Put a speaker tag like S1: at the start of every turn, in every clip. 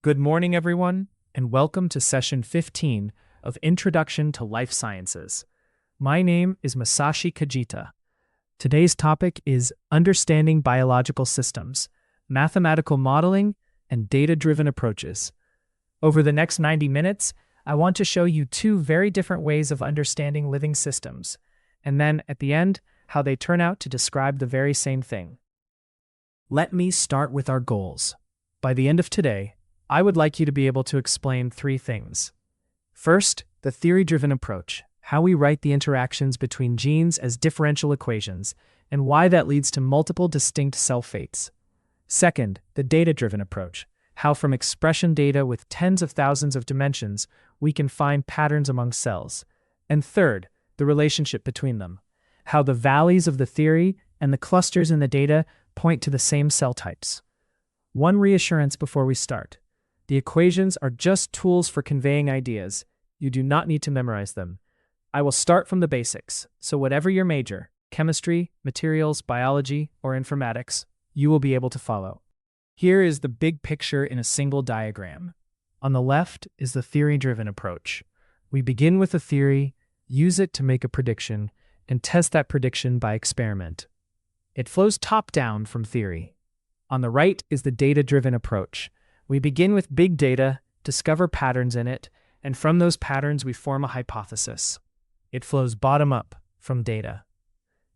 S1: Good morning, everyone, and welcome to session 15 of Introduction to Life Sciences. My name is Masashi Kajita. Today's topic is Understanding Biological Systems, Mathematical Modeling, and Data-Driven Approaches. Over the next 90 minutes, I want to show you two very different ways of understanding living systems, and then, at the end, how they turn out to describe the very same thing. Let me start with our goals. By the end of today, I would like you to be able to explain three things. First, the theory-driven approach, how we write the interactions between genes as differential equations, and why that leads to multiple distinct cell fates. Second, the data-driven approach, how from expression data with tens of thousands of dimensions, we can find patterns among cells. And third, the relationship between them, how the valleys of the theory and the clusters in the data point to the same cell types. One reassurance before we start. The equations are just tools for conveying ideas. You do not need to memorize them. I will start from the basics, so whatever your major, chemistry, materials, biology, or informatics, you will be able to follow. Here is the big picture in a single diagram. On the left is the theory-driven approach. We begin with a theory, use it to make a prediction, and test that prediction by experiment. It flows top-down from theory. On the right is the data-driven approach. We begin with big data, discover patterns in it, and from those patterns we form a hypothesis. It flows bottom-up from data.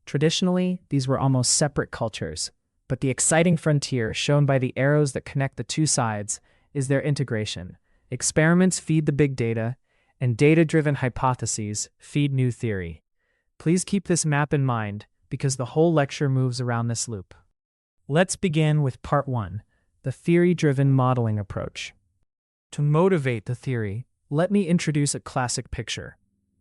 S1: Traditionally, these were almost separate cultures, but the exciting frontier shown by the arrows that connect the two sides is their integration. Experiments feed the big data, and data-driven hypotheses feed new theory. Please keep this map in mind because the whole lecture moves around this loop. Let's begin with part 1. The theory-driven modeling approach. To motivate the theory, let me introduce a classic picture.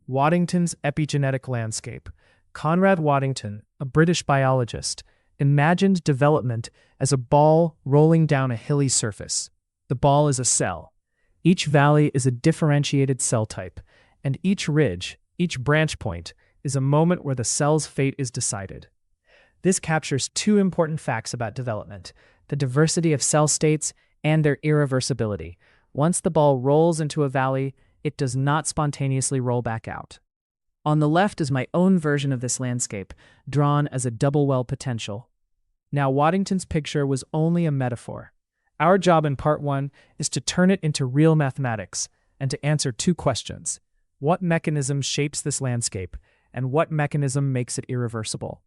S1: Waddington's epigenetic landscape. Conrad Waddington, a British biologist, imagined development as a ball rolling down a hilly surface. The ball is a cell. Each valley is a differentiated cell type, and each ridge, each branch point, is a moment where the cell's fate is decided. This captures two important facts about development: the diversity of cell states, and their irreversibility. Once the ball rolls into a valley, it does not spontaneously roll back out. On the left is my own version of this landscape, drawn as a double well potential. Now, Waddington's picture was only a metaphor. Our job in part 1 is to turn it into real mathematics and to answer two questions. What mechanism shapes this landscape, and what mechanism makes it irreversible?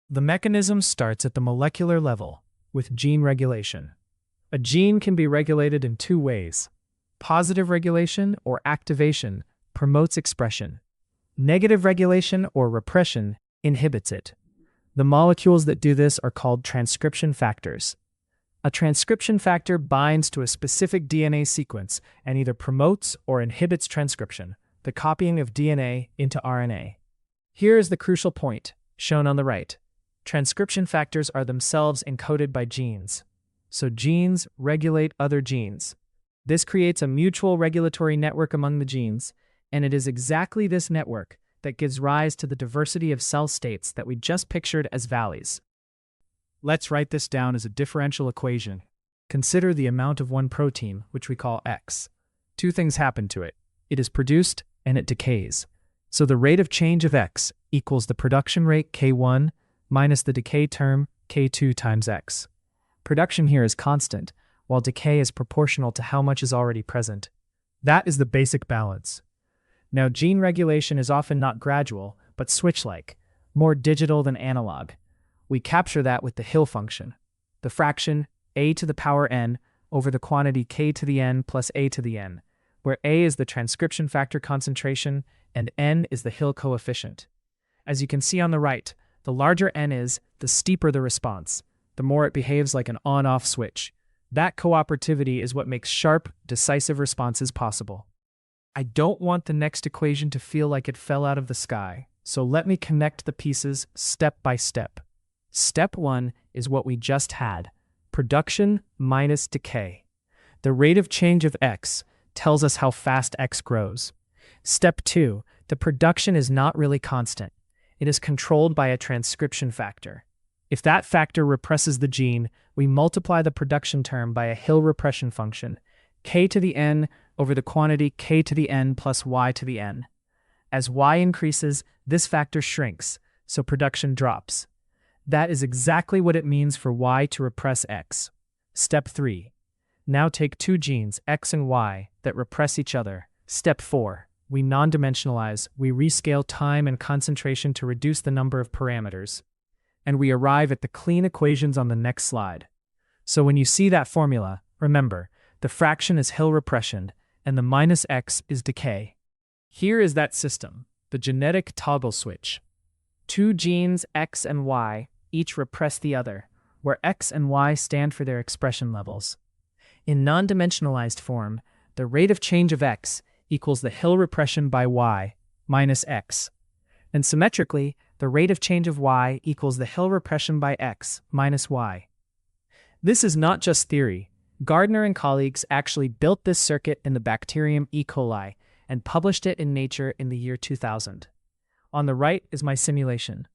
S1: The mechanism starts at the molecular level, with gene regulation. A gene can be regulated in two ways. Positive regulation, or activation, promotes expression. Negative regulation, or repression, inhibits it. The molecules that do this are called transcription factors. A transcription factor binds to a specific DNA sequence and either promotes or inhibits transcription, the copying of DNA into RNA. Here is the crucial point, shown on the right. Transcription factors are themselves encoded by genes. So genes regulate other genes. This creates a mutual regulatory network among the genes, and it is exactly this network that gives rise to the diversity of cell states that we just pictured as valleys. Let's write this down as a differential equation. Consider the amount of one protein, which we call X. Two things happen to it. It is produced and it decays. So the rate of change of X equals the production rate K1 minus the decay term K2 times X. Production here is constant, while decay is proportional to how much is already present. That is the basic balance. Now, gene regulation is often not gradual, but switch-like, more digital than analog. We capture that with the Hill function, the fraction a to the power n over the quantity k to the n plus a to the n, where a is the transcription factor concentration and n is the Hill coefficient. As you can see on the right, the larger n is, the steeper the response, the more it behaves like an on-off switch. That cooperativity is what makes sharp, decisive responses possible. I don't want the next equation to feel like it fell out of the sky, so let me connect the pieces step by step. Step 1 is what we just had, production minus decay. The rate of change of X tells us how fast X grows. Step 2, the production is not really constant. It is controlled by a transcription factor. If that factor represses the gene, we multiply the production term by a Hill repression function, k to the n over the quantity k to the n plus y to the n. As y increases, this factor shrinks, so production drops. That is exactly what it means for y to repress x. Step 3. Now take two genes, x and y, that repress each other. Step 4. We non-dimensionalize, we rescale time and concentration to reduce the number of parameters. And we arrive at the clean equations on the next slide. So when you see that formula, remember, the fraction is Hill repression, and the minus x is decay. Here is that system, the genetic toggle switch. Two genes, x and y, each repress the other, where x and y stand for their expression levels. In non-dimensionalized form, the rate of change of x equals the Hill repression by y minus x. And symmetrically, the rate of change of y equals the Hill repression by x minus y. This is not just theory. Gardner and colleagues actually built this circuit in the bacterium E. coli and published it in Nature in the year 2000. On the right is my simulation.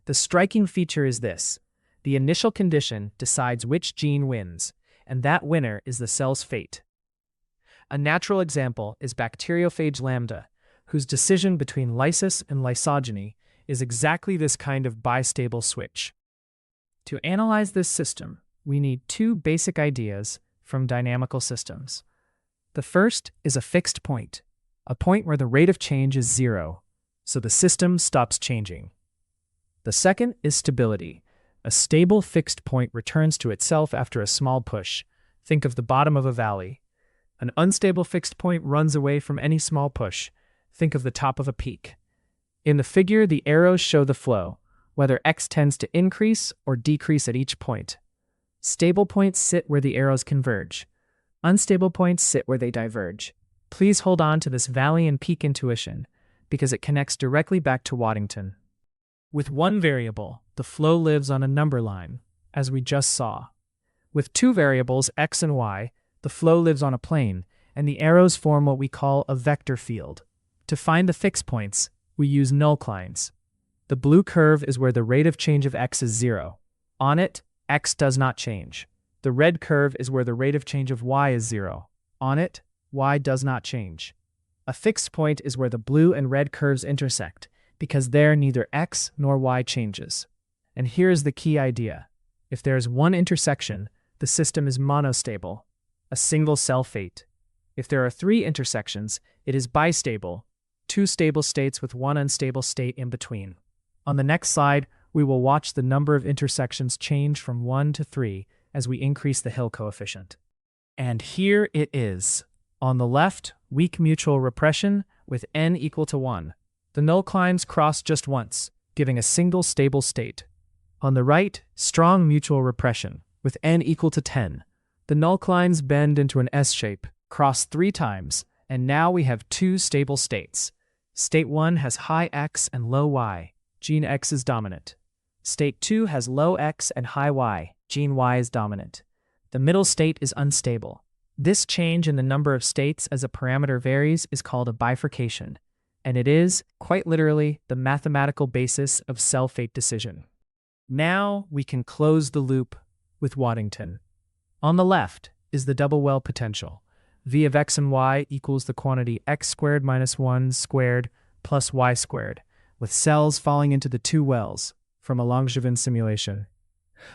S1: The striking feature is this. The initial condition decides which gene wins, and that winner is the cell's fate. A natural example is bacteriophage lambda, whose decision between lysis and lysogeny is exactly this kind of bistable switch. To analyze this system, we need two basic ideas from dynamical systems. The first is a fixed point, a point where the rate of change is zero, so the system stops changing. The second is stability. A stable fixed point returns to itself after a small push. Think of the bottom of a valley. An unstable fixed point runs away from any small push. Think of the top of a peak. In the figure, the arrows show the flow, whether x tends to increase or decrease at each point. Stable points sit where the arrows converge. Unstable points sit where they diverge. Please hold on to this valley and peak intuition, because it connects directly back to Waddington. With one variable, the flow lives on a number line, as we just saw. With two variables, x and y, the flow lives on a plane, and the arrows form what we call a vector field. To find the fixed points, we use nullines. The blue curve is where the rate of change of x is zero. On it, x does not change. The red curve is where the rate of change of y is zero. On it, y does not change. A fixed point is where the blue and red curves intersect, because there neither x nor y changes. And here is the key idea. If there is one intersection, the system is monostable, a single cell fate. If there are three intersections, it is bistable, two stable states with one unstable state in between. On the next slide, we will watch the number of intersections change from 1 to 3 as we increase the Hill coefficient. And here it is. On the left, weak mutual repression with n equal to 1. The nullines cross just once, giving a single stable state. On the right, strong mutual repression with n equal to 10. The nullines bend into an S shape, cross 3 times, and now we have two stable states. State 1 has high x and low y. Gene x is dominant. State 2 has low x and high y. Gene y is dominant. The middle state is unstable. This change in the number of states as a parameter varies is called a bifurcation, and it is, quite literally, the mathematical basis of cell fate decision. Now we can close the loop with Waddington. On the left is the double well potential. V of x and y equals the quantity x squared minus 1 squared plus y squared, with cells falling into the two wells from a Langevin simulation.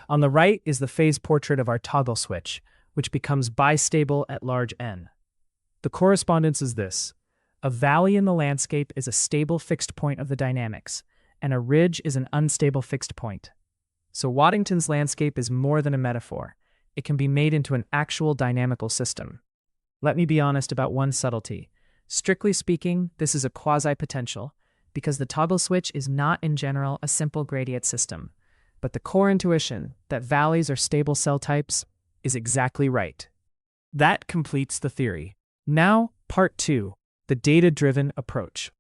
S1: On the right is the phase portrait of our toggle switch, which becomes bistable at large n. The correspondence is this. A valley in the landscape is a stable fixed point of the dynamics, and a ridge is an unstable fixed point. So Waddington's landscape is more than a metaphor. It can be made into an actual dynamical system. Let me be honest about one subtlety. Strictly speaking, this is a quasi-potential, because the toggle switch is not in general a simple gradient system. But the core intuition that valleys are stable cell types is exactly right. That completes the theory. Now, part 2, the data-driven approach.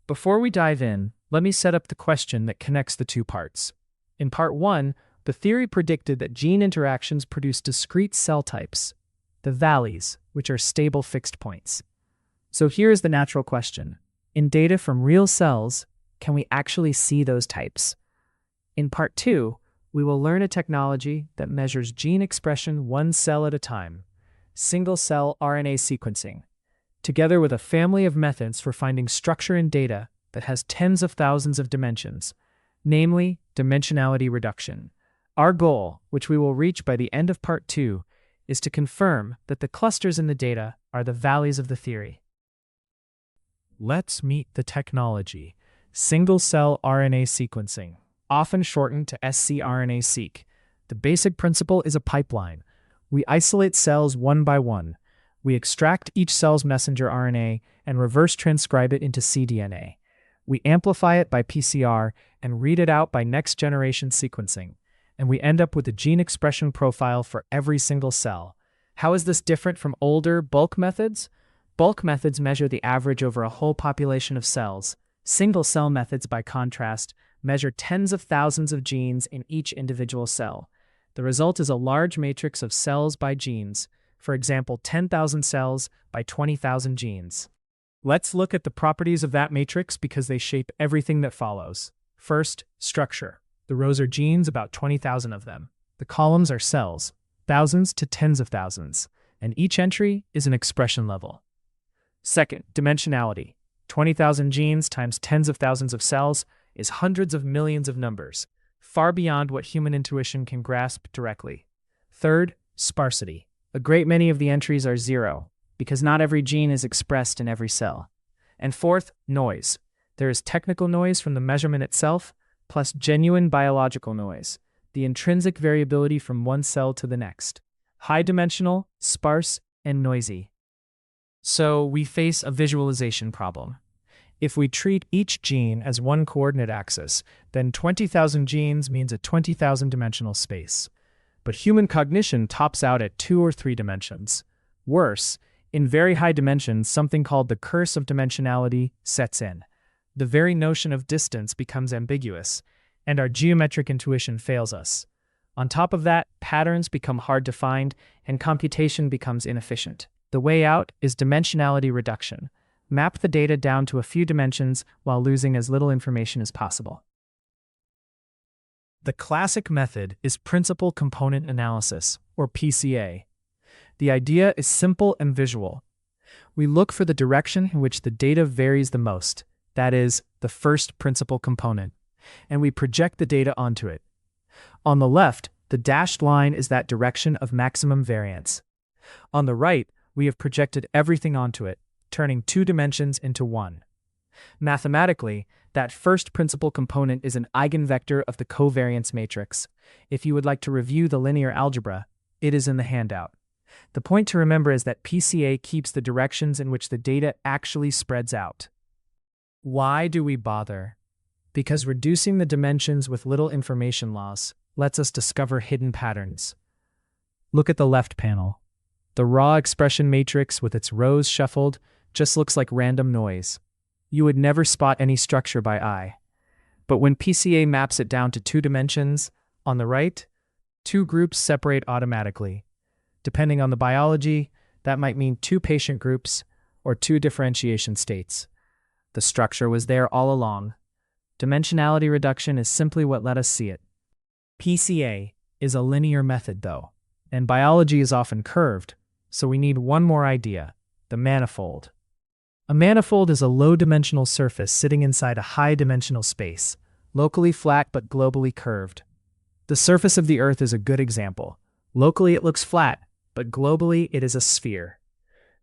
S1: Before we dive in, let me set up the question that connects the two parts. In part 1, the theory predicted that gene interactions produce discrete cell types, the valleys, which are stable fixed points. So here is the natural question. In data from real cells, can we actually see those types? In part 2, we will learn a technology that measures gene expression one cell at a time. single-cell RNA sequencing, together with a family of methods for finding structure in data that has tens of thousands of dimensions, namely dimensionality reduction. Our goal, which we will reach by the end of Part 2, is to confirm that the clusters in the data are the valleys of the theory. Let's meet the technology. Single-cell RNA sequencing, often shortened to scRNA-seq. The basic principle is a pipeline. We isolate cells one by one. We extract each cell's messenger RNA and reverse transcribe it into cDNA. We amplify it by PCR and read it out by next-generation sequencing, and we end up with a gene expression profile for every single cell. How is this different from older bulk methods? Bulk methods measure the average over a whole population of cells. Single-cell methods, by contrast, measure tens of thousands of genes in each individual cell. The result is a large matrix of cells by genes, for example, 10,000 cells by 20,000 genes. Let's look at the properties of that matrix because they shape everything that follows. First, structure. The rows are genes, about 20,000 of them. The columns are cells, thousands to tens of thousands, and each entry is an expression level. Second, dimensionality. 20,000 genes times tens of thousands of cells is hundreds of millions of numbers, far beyond what human intuition can grasp directly. Third, sparsity. A great many of the entries are zero, because not every gene is expressed in every cell. And fourth, noise. There is technical noise from the measurement itself, plus genuine biological noise, the intrinsic variability from one cell to the next. High-dimensional, sparse, and noisy. So we face a visualization problem. If we treat each gene as one coordinate axis, then 20,000 genes means a 20,000-dimensional space. But human cognition tops out at 2 or 3 dimensions. Worse, in very high dimensions, something called the curse of dimensionality sets in. The very notion of distance becomes ambiguous, and our geometric intuition fails us. On top of that, patterns become hard to find, and computation becomes inefficient. The way out is dimensionality reduction. Map the data down to a few dimensions while losing as little information as possible. The classic method is principal component analysis, or PCA. The idea is simple and visual. We look for the direction in which the data varies the most, that is, the first principal component, and we project the data onto it. On the left, the dashed line is that direction of maximum variance. On the right, we have projected everything onto it, turning 2 dimensions into 1. Mathematically, that first principal component is an eigenvector of the covariance matrix. If you would like to review the linear algebra, it is in the handout. The point to remember is that PCA keeps the directions in which the data actually spreads out. Why do we bother? Because reducing the dimensions with little information loss lets us discover hidden patterns. Look at the left panel. The raw expression matrix with its rows shuffled just looks like random noise. You would never spot any structure by eye. But when PCA maps it down to 2 dimensions, on the right, 2 groups separate automatically. Depending on the biology, that might mean 2 patient groups or 2 differentiation states. The structure was there all along. Dimensionality reduction is simply what let us see it. PCA is a linear method, though, and biology is often curved, so we need one more idea, the manifold. A manifold is a low-dimensional surface sitting inside a high-dimensional space, locally flat but globally curved. The surface of the Earth is a good example. Locally it looks flat, but globally it is a sphere.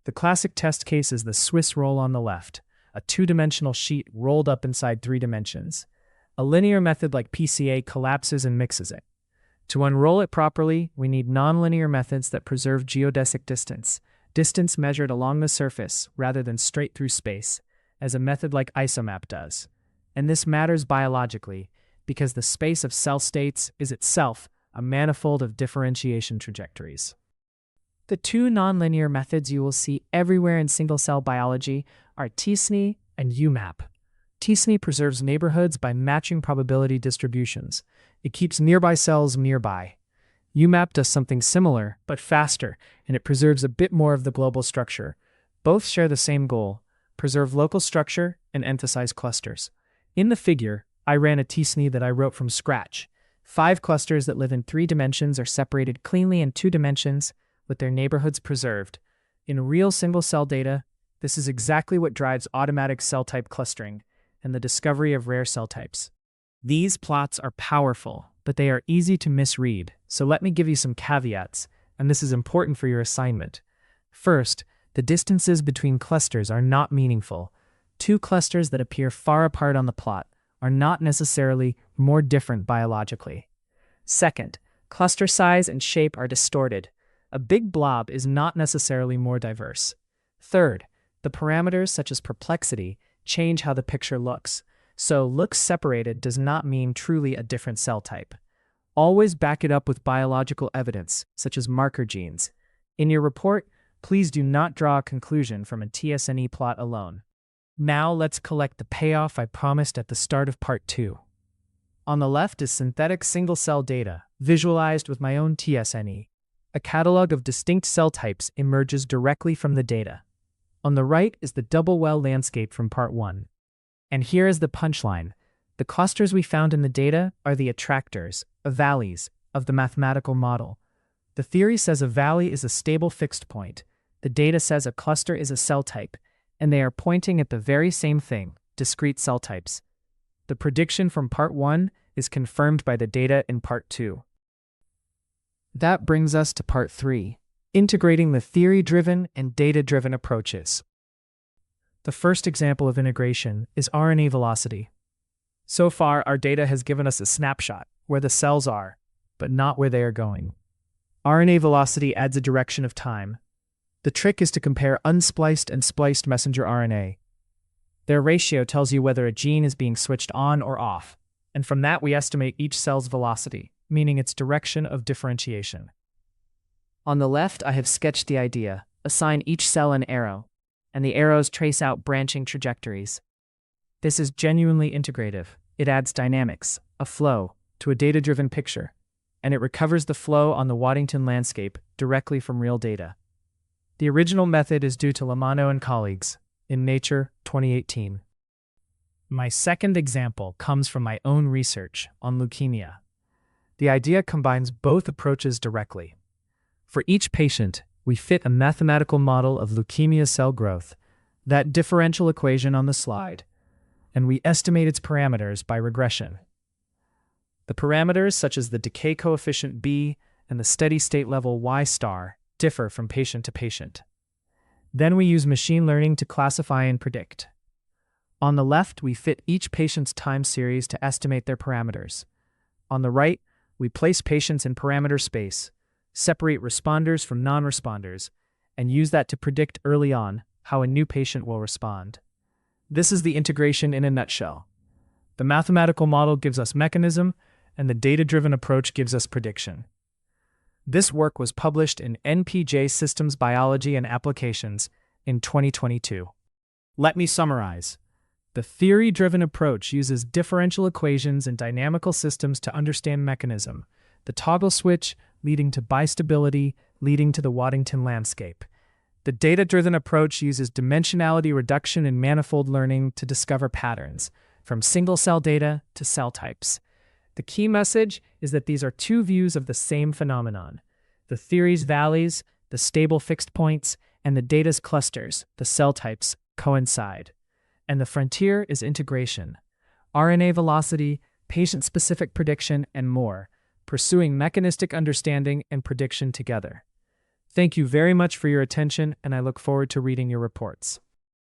S1: The classic test case is the Swiss roll on the left, a 2-dimensional sheet rolled up inside 3 dimensions. A linear method like PCA collapses and mixes it. To unroll it properly, we need nonlinear methods that preserve geodesic distance, distance measured along the surface rather than straight through space, as a method like isomap does. And this matters biologically because the space of cell states is itself a manifold of differentiation trajectories. The 2 nonlinear methods you will see everywhere in single-cell biology are t-SNE and UMAP. t-SNE preserves neighborhoods by matching probability distributions. It keeps nearby cells nearby. UMAP does something similar, but faster, and it preserves a bit more of the global structure. Both share the same goal: preserve local structure and emphasize clusters. In the figure, I ran a t-SNE that I wrote from scratch. 5 clusters that live in 3 dimensions are separated cleanly in 2 dimensions, with their neighborhoods preserved. In real single-cell data, this is exactly what drives automatic cell type clustering and the discovery of rare cell types. These plots are powerful, but they are easy to misread, so let me give you some caveats, and this is important for your assignment. First, the distances between clusters are not meaningful. Two clusters that appear far apart on the plot are not necessarily more different biologically. Second, cluster size and shape are distorted. A big blob is not necessarily more diverse. Third, the parameters such as perplexity change how the picture looks, so looks separated does not mean truly a different cell type. Always back it up with biological evidence, such as marker genes. In your report, please do not draw a conclusion from a TSNE plot alone. Now let's collect the payoff I promised at the start of part 2. On the left is synthetic single-cell data, visualized with my own TSNE. A catalog of distinct cell types emerges directly from the data. On the right is the double-well landscape from part 1. And here is the punchline. The clusters we found in the data are the attractors, valleys, of the mathematical model. The theory says a valley is a stable fixed point. The data says a cluster is a cell type, and they are pointing at the very same thing, discrete cell types. The prediction from part 1 is confirmed by the data in part 2. That brings us to part 3, integrating the theory-driven and data-driven approaches. The first example of integration is RNA velocity. So far, our data has given us a snapshot where the cells are, but not where they are going. RNA velocity adds a direction of time. The trick is to compare unspliced and spliced messenger RNA. Their ratio tells you whether a gene is being switched on or off, and from that we estimate each cell's velocity, meaning its direction of differentiation. On the left, I have sketched the idea. Assign each cell an arrow, and the arrows trace out branching trajectories. This is genuinely integrative. It adds dynamics, a flow, to a data-driven picture, and it recovers the flow on the Waddington landscape directly from real data. The original method is due to Lamano and colleagues in Nature 2018. My second example comes from my own research on leukemia. The idea combines both approaches directly. For each patient, we fit a mathematical model of leukemia cell growth, that differential equation on the slide, and we estimate its parameters by regression. The parameters, such as the decay coefficient B and the steady-state level Y star, differ from patient to patient. Then we use machine learning to classify and predict. On the left, we fit each patient's time series to estimate their parameters. On the right, we place patients in parameter space, separate responders from non-responders, and use that to predict early on how a new patient will respond. This is the integration in a nutshell. The mathematical model gives us mechanism, and the data-driven approach gives us prediction. This work was published in NPJ Systems Biology and Applications in 2022. Let me summarize. The theory-driven approach uses differential equations and dynamical systems to understand mechanism, the toggle switch leading to bistability, leading to the Waddington landscape. The data-driven approach uses dimensionality reduction and manifold learning to discover patterns, from single-cell data to cell types. The key message is that these are two views of the same phenomenon. The theory's valleys, the stable fixed points, and the data's clusters, the cell types, coincide. And the frontier is integration. RNA velocity, patient-specific prediction, and more, pursuing mechanistic understanding and prediction together. Thank you very much for your attention, and I look forward to reading your reports.